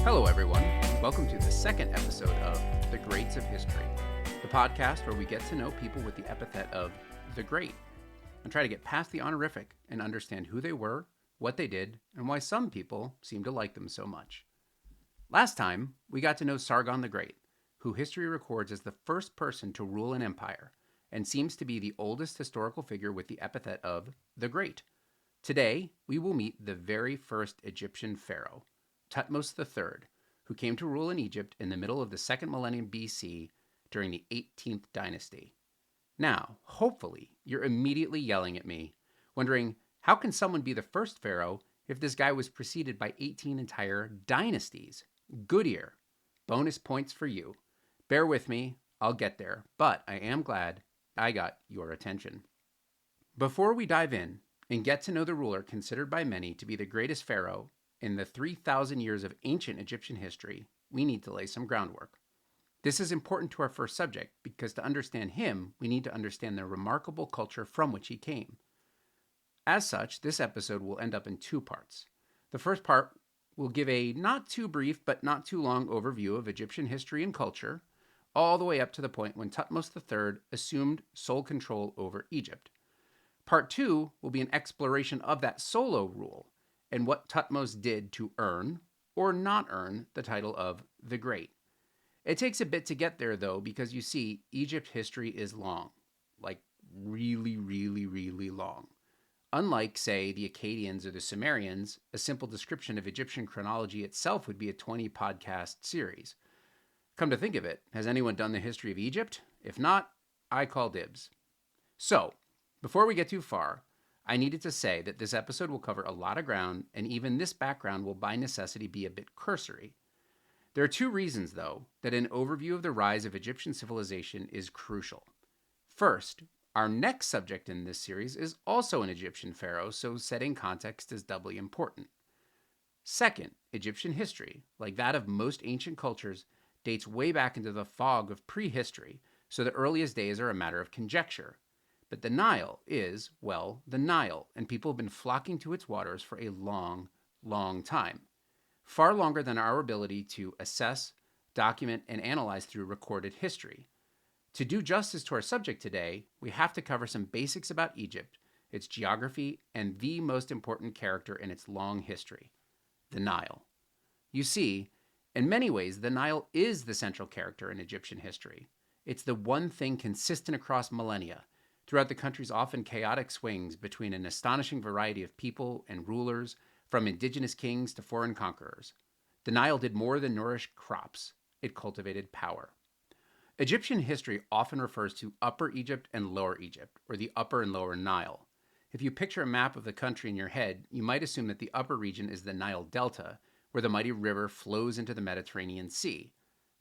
Hello, everyone. Welcome to the second episode of The Greats of History, the podcast where we get to know people with the epithet of the Great and try to get past the honorific and understand who they were, what they did, and why some people seem to like them so much. Last time, we got to know Sargon the Great, who history records as the first person to rule an empire and seems to be the oldest historical figure with the epithet of the Great. Today, we will meet the very first Egyptian pharaoh, Thutmose III, who came to rule in Egypt in the middle of the second millennium BC during the 18th dynasty. Now, hopefully, you're immediately yelling at me, wondering, how can someone be the first pharaoh if this guy was preceded by 18 entire dynasties? Good ear. Bonus points for you. Bear with me, I'll get there, but I am glad I got your attention. Before we dive in and get to know the ruler considered by many to be the greatest pharaoh in the 3,000 years of ancient Egyptian history, we need to lay some groundwork. This is important to our first subject because to understand him, we need to understand the remarkable culture from which he came. As such, this episode will end up in two parts. The first part will give a not too brief but not too long overview of Egyptian history and culture, all the way up to the point when Thutmose III assumed sole control over Egypt. Part 2 will be an exploration of that solo rule and what Thutmose did to earn, or not earn, the title of the Great. It takes a bit to get there, though, because you see, Egypt history is long. Like, really, really, really long. Unlike, say, the Akkadians or the Sumerians, a simple description of Egyptian chronology itself would be a 20-podcast series. Come to think of it, has anyone done the history of Egypt? If not, I call dibs. So, before we get too far, I needed to say that this episode will cover a lot of ground, and even this background will by necessity be a bit cursory. There are two reasons, though, that an overview of the rise of Egyptian civilization is crucial. First, our next subject in this series is also an Egyptian pharaoh, so setting context is doubly important. Second, Egyptian history, like that of most ancient cultures, dates way back into the fog of prehistory, so the earliest days are a matter of conjecture. But the Nile is, well, the Nile, and people have been flocking to its waters for a long, long time. Far longer than our ability to assess, document, and analyze through recorded history. To do justice to our subject today, we have to cover some basics about Egypt, its geography, and the most important character in its long history, the Nile. You see, in many ways, the Nile is the central character in Egyptian history. It's the one thing consistent across millennia, throughout the country's often chaotic swings between an astonishing variety of people and rulers, from indigenous kings to foreign conquerors. The Nile did more than nourish crops. It cultivated power. Egyptian history often refers to Upper Egypt and Lower Egypt, or the Upper and Lower Nile. If you picture a map of the country in your head, you might assume that the upper region is the Nile Delta, where the mighty river flows into the Mediterranean Sea.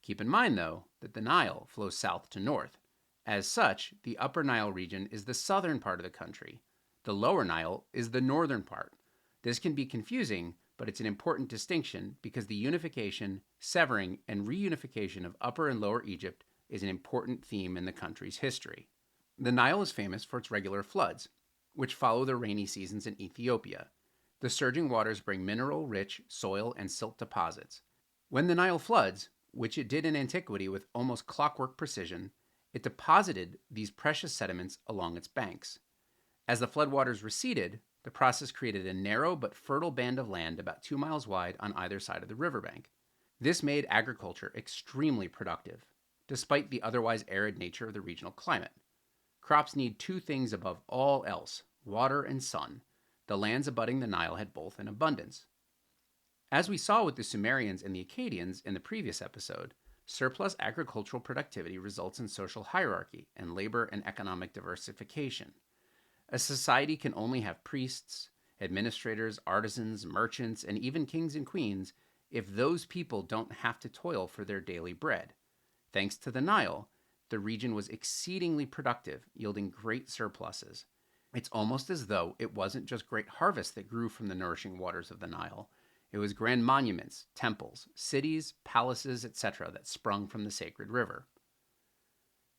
Keep in mind, though, that the Nile flows south to north. As such, the Upper Nile region is the southern part of the country. The Lower Nile is the northern part. This can be confusing, but it's an important distinction because the unification, severing, and reunification of Upper and Lower Egypt is an important theme in the country's history. The Nile is famous for its regular floods, which follow the rainy seasons in Ethiopia. The surging waters bring mineral-rich soil and silt deposits. When the Nile floods, which it did in antiquity with almost clockwork precision, it deposited these precious sediments along its banks. As the floodwaters receded, the process created a narrow but fertile band of land about 2 miles wide on either side of the riverbank. This made agriculture extremely productive, despite the otherwise arid nature of the regional climate. Crops need two things above all else, water and sun. The lands abutting the Nile had both in abundance. As we saw with the Sumerians and the Akkadians in the previous episode, surplus agricultural productivity results in social hierarchy and labor and economic diversification. A society can only have priests, administrators, artisans, merchants, and even kings and queens if those people don't have to toil for their daily bread. Thanks to the Nile, the region was exceedingly productive, yielding great surpluses. It's almost as though it wasn't just great harvests that grew from the nourishing waters of the Nile. It was grand monuments, temples, cities, palaces, etc. that sprung from the sacred river.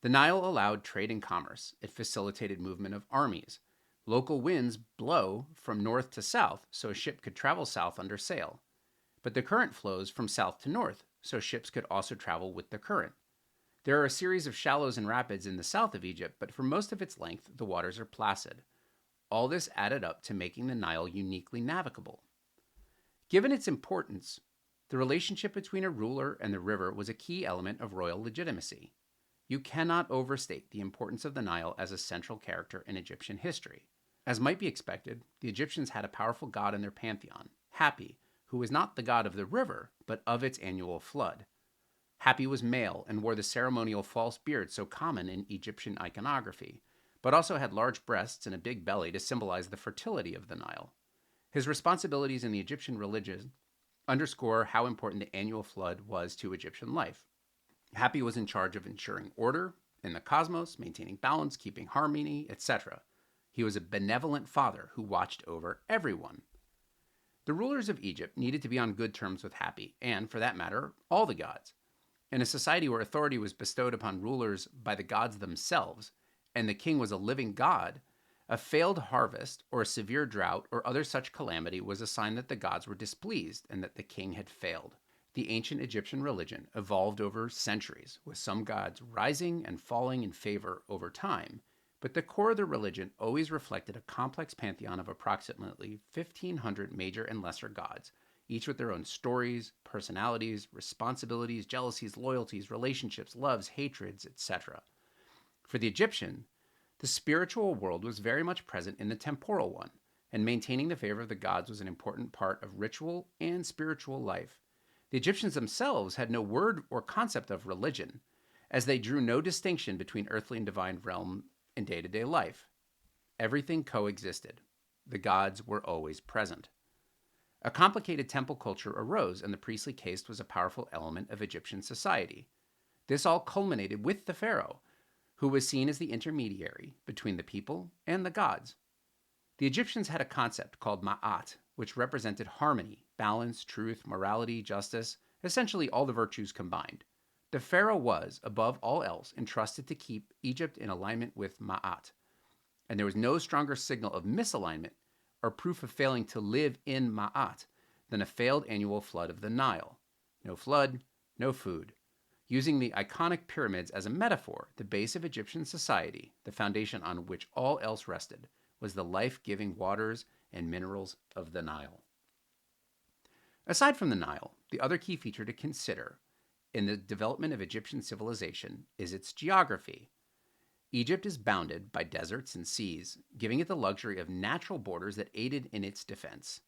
The Nile allowed trade and commerce. It facilitated movement of armies. Local winds blow from north to south so a ship could travel south under sail. But the current flows from south to north so ships could also travel with the current. There are a series of shallows and rapids in the south of Egypt, but for most of its length, the waters are placid. All this added up to making the Nile uniquely navigable. Given its importance, the relationship between a ruler and the river was a key element of royal legitimacy. You cannot overstate the importance of the Nile as a central character in Egyptian history. As might be expected, the Egyptians had a powerful god in their pantheon, Hapi, who was not the god of the river, but of its annual flood. Hapi was male and wore the ceremonial false beard so common in Egyptian iconography, but also had large breasts and a big belly to symbolize the fertility of the Nile. His responsibilities in the Egyptian religion underscore how important the annual flood was to Egyptian life. Hapi was in charge of ensuring order in the cosmos, maintaining balance, keeping harmony, etc. He was a benevolent father who watched over everyone. The rulers of Egypt needed to be on good terms with Hapi, and, for that matter, all the gods. In a society where authority was bestowed upon rulers by the gods themselves, and the king was a living god, a failed harvest or a severe drought or other such calamity was a sign that the gods were displeased and that the king had failed. The ancient Egyptian religion evolved over centuries, with some gods rising and falling in favor over time, but the core of the religion always reflected a complex pantheon of approximately 1,500 major and lesser gods, each with their own stories, personalities, responsibilities, jealousies, loyalties, relationships, loves, hatreds, etc. For the Egyptian, the spiritual world was very much present in the temporal one, and maintaining the favor of the gods was an important part of ritual and spiritual life. The Egyptians themselves had no word or concept of religion, as they drew no distinction between earthly and divine realm in day-to-day life. Everything coexisted. The gods were always present. A complicated temple culture arose, and the priestly caste was a powerful element of Egyptian society. This all culminated with the pharaoh, who was seen as the intermediary between the people and the gods. The Egyptians had a concept called ma'at, which represented harmony, balance, truth, morality, justice, essentially all the virtues combined. The pharaoh was, above all else, entrusted to keep Egypt in alignment with ma'at, and there was no stronger signal of misalignment or proof of failing to live in ma'at than a failed annual flood of the Nile. No flood, no food. Using the iconic pyramids as a metaphor, the base of Egyptian society, the foundation on which all else rested, was the life-giving waters and minerals of the Nile. Aside from the Nile, the other key feature to consider in the development of Egyptian civilization is its geography. Egypt is bounded by deserts and seas, giving it the luxury of natural borders that aided in its defense.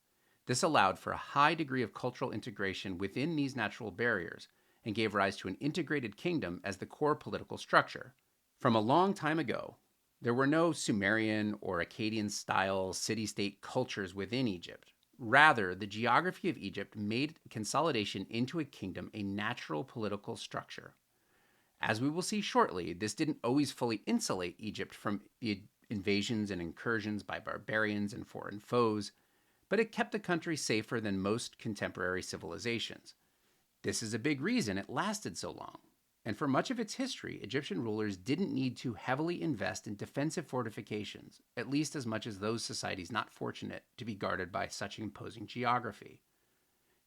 This allowed for a high degree of cultural integration within these natural barriers and gave rise to an integrated kingdom as the core political structure. From a long time ago, there were no Sumerian or Akkadian-style city-state cultures within Egypt. Rather, the geography of Egypt made consolidation into a kingdom a natural political structure. As we will see shortly, this didn't always fully insulate Egypt from the invasions and incursions by barbarians and foreign foes, but it kept the country safer than most contemporary civilizations. This is a big reason it lasted so long. And for much of its history, Egyptian rulers didn't need to heavily invest in defensive fortifications, at least as much as those societies not fortunate to be guarded by such imposing geography.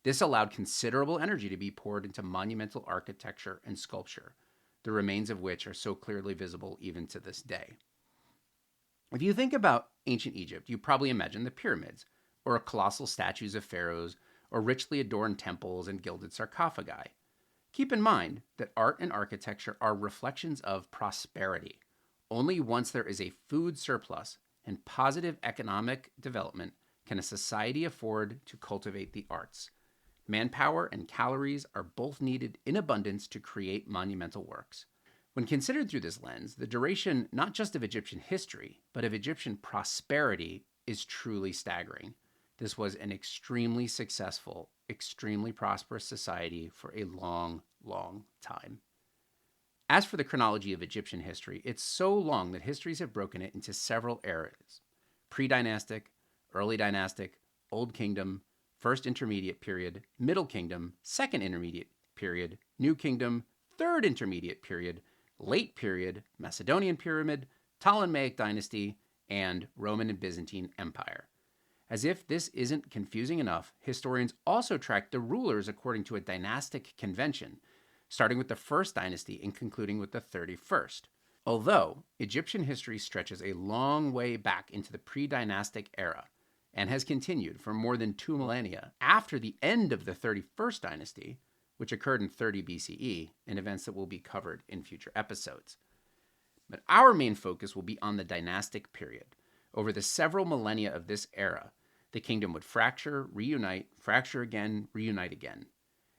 This allowed considerable energy to be poured into monumental architecture and sculpture, the remains of which are so clearly visible even to this day. If you think about ancient Egypt, you probably imagine the pyramids, or colossal statues of pharaohs, or richly adorned temples and gilded sarcophagi. Keep in mind that art and architecture are reflections of prosperity. Only once there is a food surplus and positive economic development can a society afford to cultivate the arts. Manpower and calories are both needed in abundance to create monumental works. When considered through this lens, the duration not just of Egyptian history, but of Egyptian prosperity is truly staggering. This was an extremely successful, extremely prosperous society for a long, long time. As for the chronology of Egyptian history, it's so long that histories have broken it into several eras: pre-dynastic, early dynastic, Old Kingdom, First Intermediate Period, Middle Kingdom, Second Intermediate Period, New Kingdom, Third Intermediate Period, Late Period, Macedonian Pyramid, Ptolemaic Dynasty, and Roman and Byzantine Empire. As if this isn't confusing enough, historians also track the rulers according to a dynastic convention, starting with the first dynasty and concluding with the 31st. Although Egyptian history stretches a long way back into the pre-dynastic era and has continued for more than 2 millennia after the end of the 31st dynasty, which occurred in 30 BCE, in events that will be covered in future episodes. But our main focus will be on the dynastic period. Over the several millennia of this era, the kingdom would fracture, reunite, fracture again, reunite again.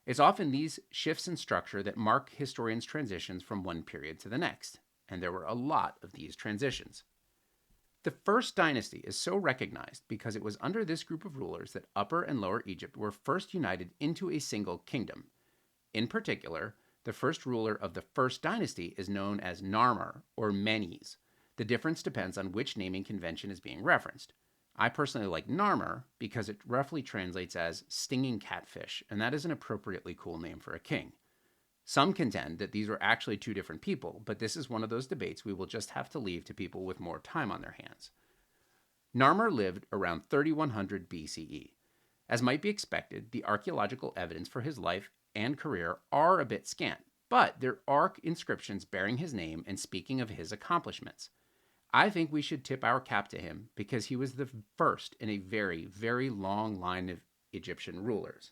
It's often these shifts in structure that mark historians' transitions from one period to the next, and there were a lot of these transitions. The first dynasty is so recognized because it was under this group of rulers that Upper and Lower Egypt were first united into a single kingdom. In particular, the first ruler of the first dynasty is known as Narmer or Menes. The difference depends on which naming convention is being referenced. I personally like Narmer because it roughly translates as stinging catfish, and that is an appropriately cool name for a king. Some contend that these were actually two different people, but this is one of those debates we will just have to leave to people with more time on their hands. Narmer lived around 3100 BCE. As might be expected, the archaeological evidence for his life and career are a bit scant, but there are inscriptions bearing his name and speaking of his accomplishments. I think we should tip our cap to him because he was the first in a very, very long line of Egyptian rulers.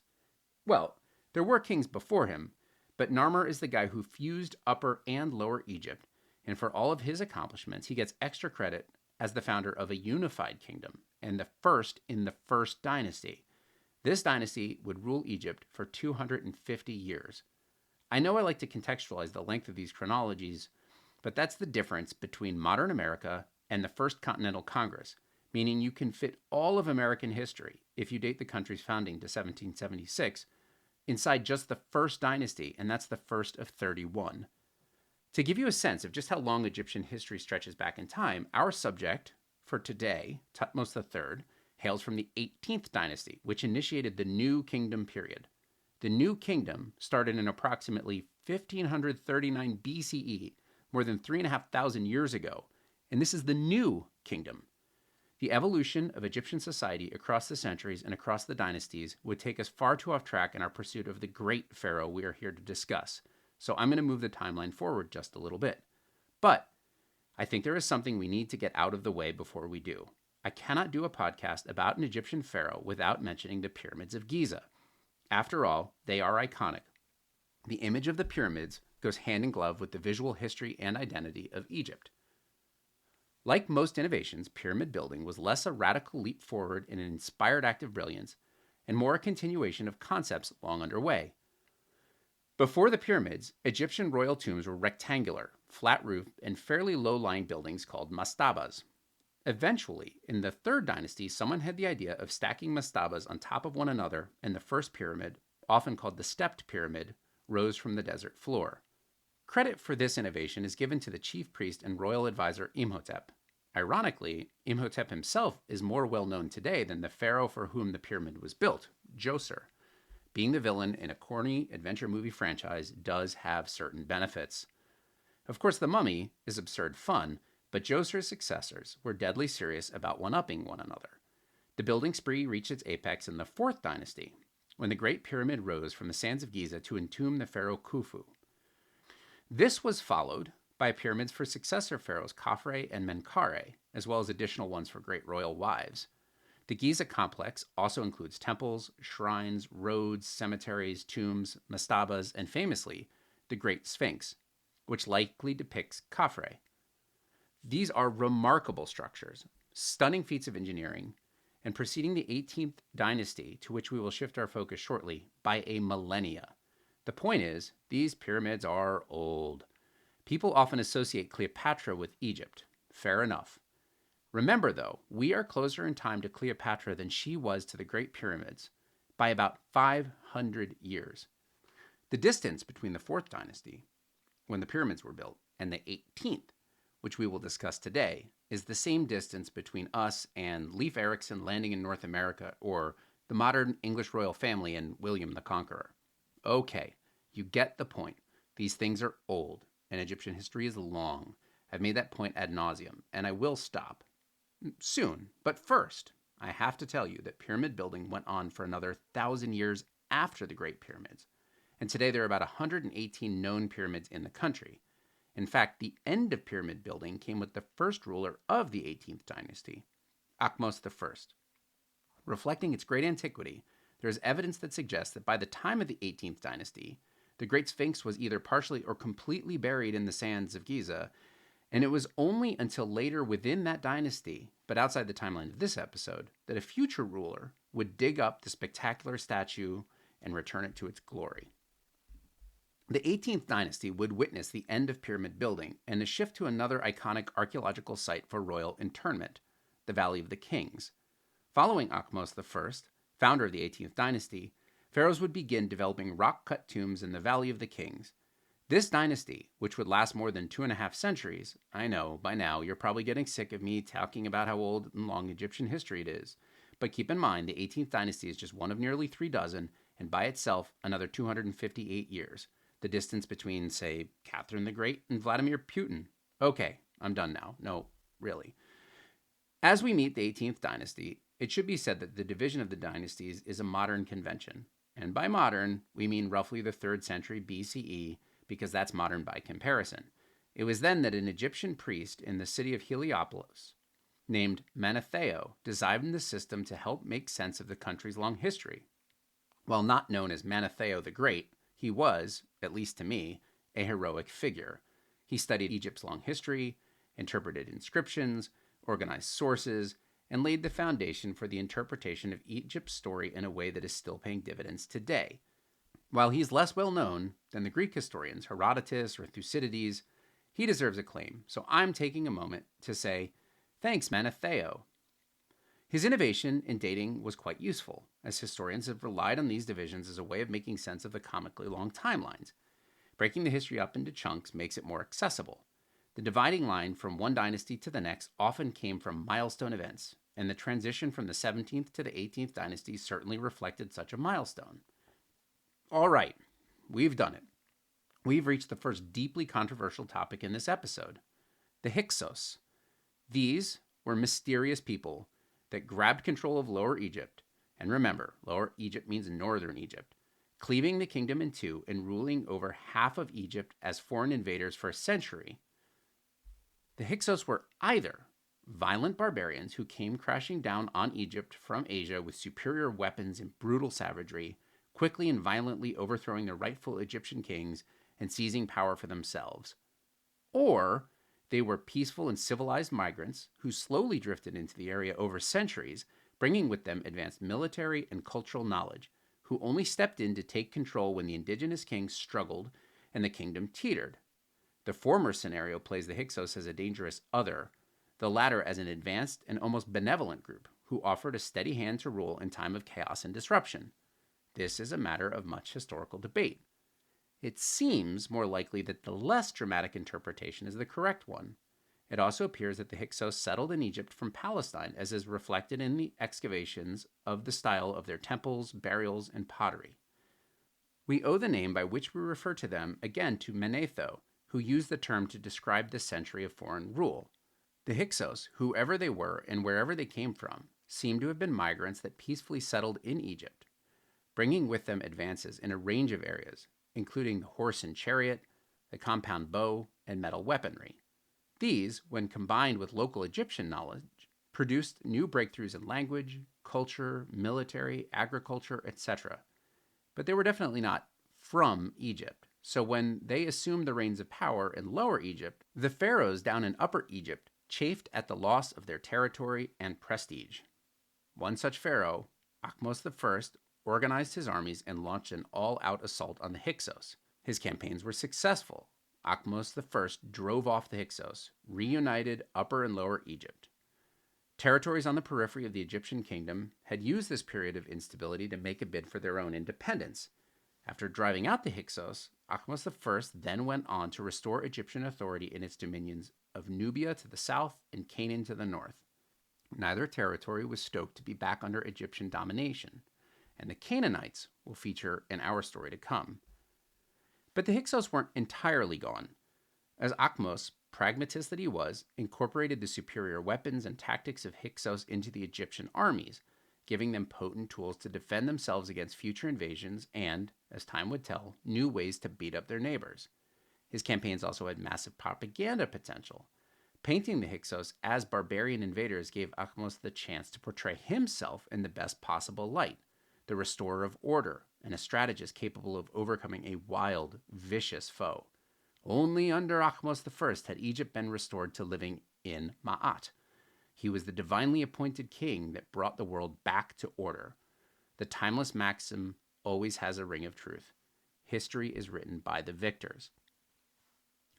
Well, there were kings before him, but Narmer is the guy who fused Upper and Lower Egypt, and for all of his accomplishments, he gets extra credit as the founder of a unified kingdom and the first in the first dynasty. This dynasty would rule Egypt for 250 years. I know I like to contextualize the length of these chronologies, but that's the difference between modern America and the First Continental Congress, meaning you can fit all of American history, if you date the country's founding to 1776, inside just the first dynasty, and that's the first of 31. To give you a sense of just how long Egyptian history stretches back in time, our subject for today, Thutmose III, hails from the 18th dynasty, which initiated the New Kingdom period. The New Kingdom started in approximately 1539 BCE, more than 3,500 years ago, and this is the New Kingdom. The evolution of Egyptian society across the centuries and across the dynasties would take us far too off track in our pursuit of the great pharaoh we are here to discuss, so I'm going to move the timeline forward just a little bit. But I think there is something we need to get out of the way before we do. I cannot do a podcast about an Egyptian pharaoh without mentioning the pyramids of Giza. After all, they are iconic. The image of the pyramids goes hand in glove with the visual history and identity of Egypt. Like most innovations, pyramid building was less a radical leap forward in an inspired act of brilliance and more a continuation of concepts long underway. Before the pyramids, Egyptian royal tombs were rectangular, flat-roofed, and fairly low-lying buildings called mastabas. Eventually, in the third dynasty, someone had the idea of stacking mastabas on top of one another, and the first pyramid, often called the stepped pyramid, rose from the desert floor. Credit for this innovation is given to the chief priest and royal advisor Imhotep. Ironically, Imhotep himself is more well known today than the pharaoh for whom the pyramid was built, Djoser. Being the villain in a corny adventure movie franchise does have certain benefits. Of course, the mummy is absurd fun, but Djoser's successors were deadly serious about one-upping one another. The building spree reached its apex in the fourth dynasty, when the Great Pyramid rose from the sands of Giza to entomb the pharaoh Khufu. This was followed by pyramids for successor pharaohs Khafre and Menkaure, as well as additional ones for great royal wives. The Giza complex also includes temples, shrines, roads, cemeteries, tombs, mastabas, and famously, the Great Sphinx, which likely depicts Khafre. These are remarkable structures, stunning feats of engineering, and preceding the 18th dynasty, to which we will shift our focus shortly, by a millennia. The point is, these pyramids are old. People often associate Cleopatra with Egypt. Fair enough. Remember, though, we are closer in time to Cleopatra than she was to the Great Pyramids by about 500 years. The distance between the 4th dynasty, when the pyramids were built, and the 18th, which we will discuss today, is the same distance between us and Leif Erikson landing in North America or the modern English royal family and William the Conqueror. Okay, you get the point. These things are old, and Egyptian history is long. I've made that point ad nauseum, and I will stop. Soon, but first, I have to tell you that pyramid building went on for another 1,000 years after the Great Pyramids, and today there are about 118 known pyramids in the country. In fact, the end of pyramid building came with the first ruler of the 18th dynasty, Thutmose I. Reflecting its great antiquity, there is evidence that suggests that by the time of the 18th dynasty, the Great Sphinx was either partially or completely buried in the sands of Giza, and it was only until later within that dynasty, but outside the timeline of this episode, that a future ruler would dig up the spectacular statue and return it to its glory. The 18th dynasty would witness the end of pyramid building and the shift to another iconic archaeological site for royal internment, the Valley of the Kings. Following Thutmose I, founder of the 18th dynasty, pharaohs would begin developing rock-cut tombs in the Valley of the Kings. This dynasty, which would last more than 2.5 centuries, I know, by now you're probably getting sick of me talking about how old and long Egyptian history it is. But keep in mind, the 18th dynasty is just one of nearly 3 dozen, and by itself, another 258 years. The distance between, say, Catherine the Great and Vladimir Putin. Okay, I'm done now. No, really. As we meet the 18th dynasty, it should be said that the division of the dynasties is a modern convention. And by modern, we mean roughly the 3rd century BCE, because that's modern by comparison. It was then that an Egyptian priest in the city of Heliopolis, named Manetho, designed the system to help make sense of the country's long history. While not known as Manetho the Great, he was, at least to me, a heroic figure. He studied Egypt's long history, interpreted inscriptions, organized sources, and laid the foundation for the interpretation of Egypt's story in a way that is still paying dividends today. While he's less well known than the Greek historians Herodotus or Thucydides, he deserves acclaim, so I'm taking a moment to say, thanks, Manetho. His innovation in dating was quite useful, as historians have relied on these divisions as a way of making sense of the comically long timelines. Breaking the history up into chunks makes it more accessible. The dividing line from one dynasty to the next often came from milestone events, and the transition from the 17th to the 18th dynasty certainly reflected such a milestone. All right, we've done it. We've reached the first deeply controversial topic in this episode, the Hyksos. These were mysterious people that grabbed control of Lower Egypt, and remember, Lower Egypt means Northern Egypt, cleaving the kingdom in two and ruling over half of Egypt as foreign invaders for a century. The Hyksos were either violent barbarians who came crashing down on Egypt from Asia with superior weapons and brutal savagery, quickly and violently overthrowing the rightful Egyptian kings and seizing power for themselves. Or they were peaceful and civilized migrants who slowly drifted into the area over centuries, bringing with them advanced military and cultural knowledge, who only stepped in to take control when the indigenous kings struggled and the kingdom teetered. The former scenario plays the Hyksos as a dangerous other, the latter as an advanced and almost benevolent group who offered a steady hand to rule in time of chaos and disruption. This is a matter of much historical debate. It seems more likely that the less dramatic interpretation is the correct one. It also appears that the Hyksos settled in Egypt from Palestine, as is reflected in the excavations of the style of their temples, burials, and pottery. We owe the name by which we refer to them again to Manetho, who used the term to describe this century of foreign rule. The Hyksos, whoever they were and wherever they came from, seem to have been migrants that peacefully settled in Egypt, bringing with them advances in a range of areas, including the horse and chariot, the compound bow, and metal weaponry. These, when combined with local Egyptian knowledge, produced new breakthroughs in language, culture, military, agriculture, etc. But they were definitely not from Egypt. So when they assumed the reins of power in Lower Egypt, the pharaohs down in Upper Egypt chafed at the loss of their territory and prestige. One such pharaoh, Thutmose I, organized his armies and launched an all-out assault on the Hyksos. His campaigns were successful. Thutmose I drove off the Hyksos, reunited Upper and Lower Egypt. Territories on the periphery of the Egyptian kingdom had used this period of instability to make a bid for their own independence. After driving out the Hyksos, Thutmose I then went on to restore Egyptian authority in its dominions of Nubia to the south and Canaan to the north. Neither territory was stoked to be back under Egyptian domination, and the Canaanites will feature in our story to come. But the Hyksos weren't entirely gone. As Thutmose pragmatist that he was, incorporated the superior weapons and tactics of Hyksos into the Egyptian armies, giving them potent tools to defend themselves against future invasions and, as time would tell, new ways to beat up their neighbors. His campaigns also had massive propaganda potential. Painting the Hyksos as barbarian invaders gave Ahmose the chance to portray himself in the best possible light, the restorer of order and a strategist capable of overcoming a wild, vicious foe. Only under Ahmose I had Egypt been restored to living in Ma'at. He was the divinely appointed king that brought the world back to order. The timeless maxim always has a ring of truth. History is written by the victors.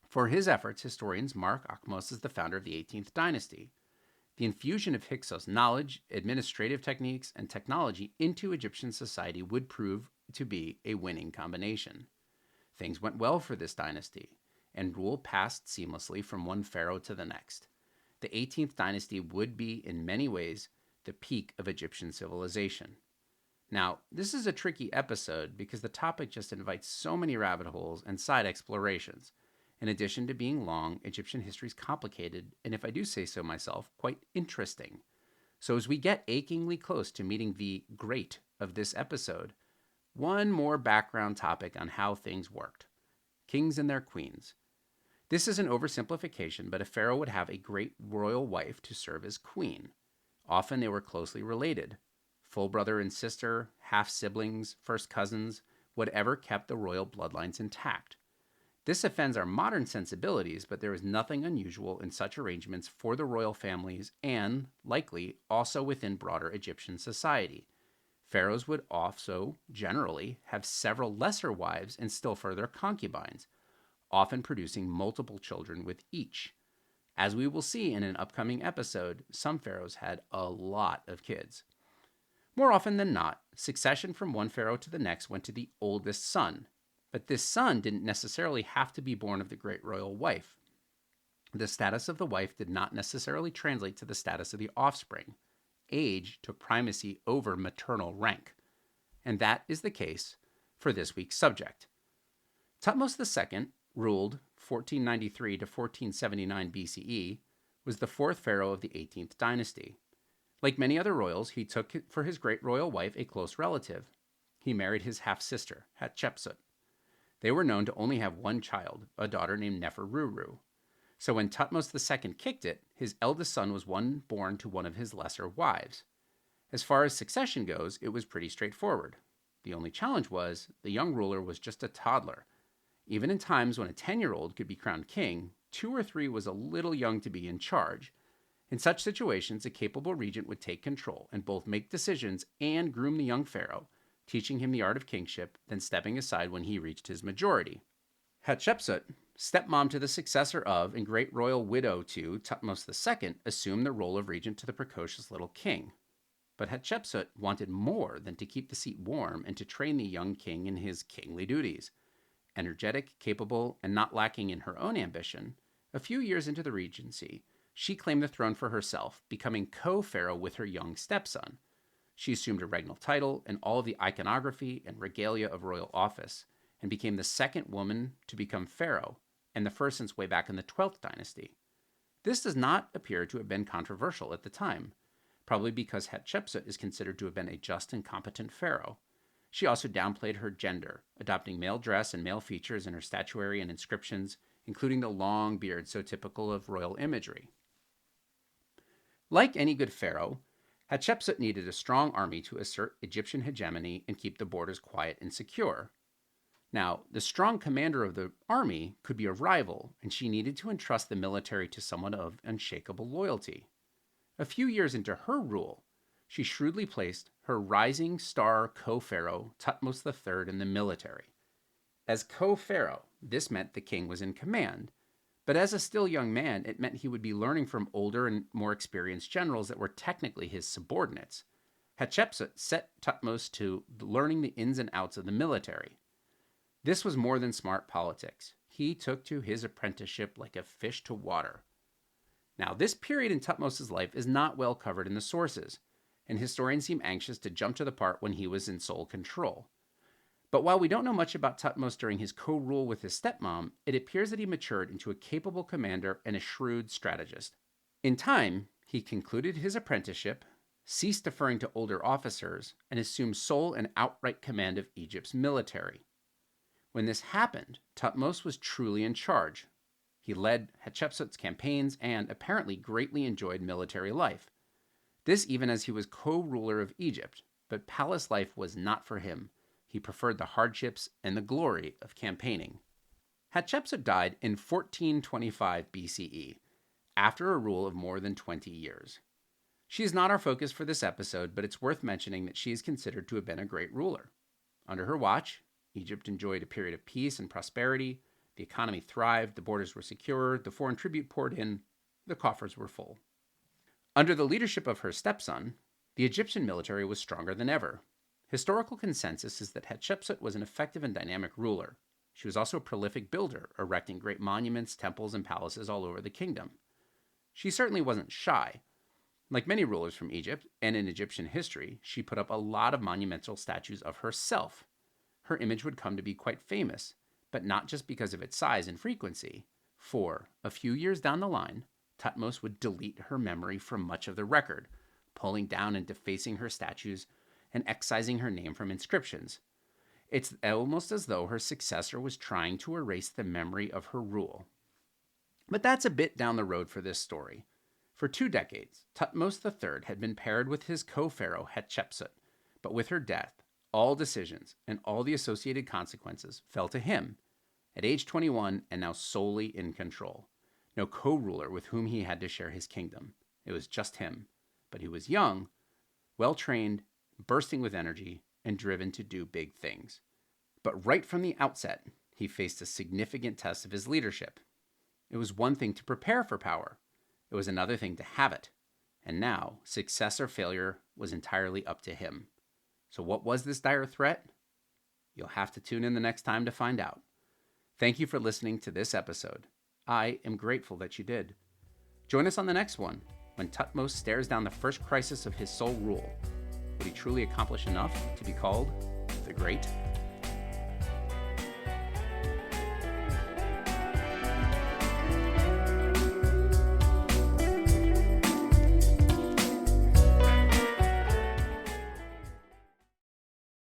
For his efforts, historians mark Ahmose as the founder of the 18th dynasty. The infusion of Hyksos knowledge, administrative techniques, and technology into Egyptian society would prove to be a winning combination. Things went well for this dynasty, and rule passed seamlessly from one pharaoh to the next. The 18th dynasty would be, in many ways, the peak of Egyptian civilization. Now, this is a tricky episode because the topic just invites so many rabbit holes and side explorations. In addition to being long, Egyptian history is complicated, and if I do say so myself, quite interesting. So as we get achingly close to meeting the great of this episode, one more background topic on how things worked. Kings and their queens. This is an oversimplification, but a pharaoh would have a great royal wife to serve as queen. Often they were closely related. Full brother and sister, half-siblings, first cousins, whatever kept the royal bloodlines intact. This offends our modern sensibilities, but there is nothing unusual in such arrangements for the royal families and, likely, also within broader Egyptian society. Pharaohs would also, generally, have several lesser wives and still further concubines, often producing multiple children with each. As we will see in an upcoming episode, some pharaohs had a lot of kids. More often than not, succession from one pharaoh to the next went to the oldest son. But this son didn't necessarily have to be born of the great royal wife. The status of the wife did not necessarily translate to the status of the offspring. Age took primacy over maternal rank. And that is the case for this week's subject. Thutmose II, ruled 1493 to 1479 BCE, was the fourth pharaoh of the 18th dynasty. Like many other royals, he took for his great royal wife a close relative. He married his half-sister, Hatshepsut. They were known to only have one child, a daughter named Neferuru. So when Thutmose II kicked it, his eldest son was one born to one of his lesser wives. As far as succession goes, it was pretty straightforward. The only challenge was the young ruler was just a toddler. Even in times when a 10-year-old could be crowned king, 2 or 3 was a little young to be in charge. In such situations, a capable regent would take control and both make decisions and groom the young pharaoh, teaching him the art of kingship, then stepping aside when he reached his majority. Hatshepsut, stepmom to the successor of and great royal widow to Thutmose II, assumed the role of regent to the precocious little king. But Hatshepsut wanted more than to keep the seat warm and to train the young king in his kingly duties. Energetic, capable, and not lacking in her own ambition, a few years into the regency, she claimed the throne for herself, becoming co-pharaoh with her young stepson. She assumed a regnal title and all of the iconography and regalia of royal office, and became the second woman to become pharaoh, and the first since way back in the 12th dynasty. This does not appear to have been controversial at the time, probably because Hatshepsut is considered to have been a just and competent pharaoh. She also downplayed her gender, adopting male dress and male features in her statuary and inscriptions, including the long beard so typical of royal imagery. Like any good pharaoh, Hatshepsut needed a strong army to assert Egyptian hegemony and keep the borders quiet and secure. Now, the strong commander of the army could be a rival, and she needed to entrust the military to someone of unshakable loyalty. A few years into her rule, she shrewdly placed her rising star co-pharaoh, Thutmose III, in the military. As co-pharaoh, this meant the king was in command, but as a still young man, it meant he would be learning from older and more experienced generals that were technically his subordinates. Hatshepsut set Thutmose to learning the ins and outs of the military. This was more than smart politics. He took to his apprenticeship like a fish to water. Now, this period in Thutmose's life is not well covered in the sources, and historians seem anxious to jump to the part when he was in sole control. But while we don't know much about Thutmose during his co-rule with his stepmom, it appears that he matured into a capable commander and a shrewd strategist. In time, he concluded his apprenticeship, ceased deferring to older officers, and assumed sole and outright command of Egypt's military. When this happened, Thutmose was truly in charge. He led Hatshepsut's campaigns and apparently greatly enjoyed military life. This even as he was co-ruler of Egypt, but palace life was not for him. He preferred the hardships and the glory of campaigning. Hatshepsut died in 1425 BCE, after a rule of more than 20 years. She is not our focus for this episode, but it's worth mentioning that she is considered to have been a great ruler. Under her watch, Egypt enjoyed a period of peace and prosperity. The economy thrived, the borders were secure, the foreign tribute poured in, the coffers were full. Under the leadership of her stepson, the Egyptian military was stronger than ever. Historical consensus is that Hatshepsut was an effective and dynamic ruler. She was also a prolific builder, erecting great monuments, temples, and palaces all over the kingdom. She certainly wasn't shy. Like many rulers from Egypt and in Egyptian history, she put up a lot of monumental statues of herself. Her image would come to be quite famous, but not just because of its size and frequency. For, a few years down the line, Thutmose would delete her memory from much of the record, pulling down and defacing her statues and excising her name from inscriptions. It's almost as though her successor was trying to erase the memory of her rule. But that's a bit down the road for this story. For 2 decades, Thutmose III had been paired with his co-pharaoh Hatshepsut, but with her death, all decisions and all the associated consequences fell to him, at age 21 and now solely in control. No co-ruler with whom he had to share his kingdom. It was just him. But he was young, well-trained, bursting with energy, and driven to do big things. But right from the outset, he faced a significant test of his leadership. It was one thing to prepare for power. It was another thing to have it. And now, success or failure was entirely up to him. So what was this dire threat? You'll have to tune in the next time to find out. Thank you for listening to this episode. I am grateful that you did. Join us on the next one, when Thutmose stares down the first crisis of his sole rule. Would he truly accomplish enough to be called the Great?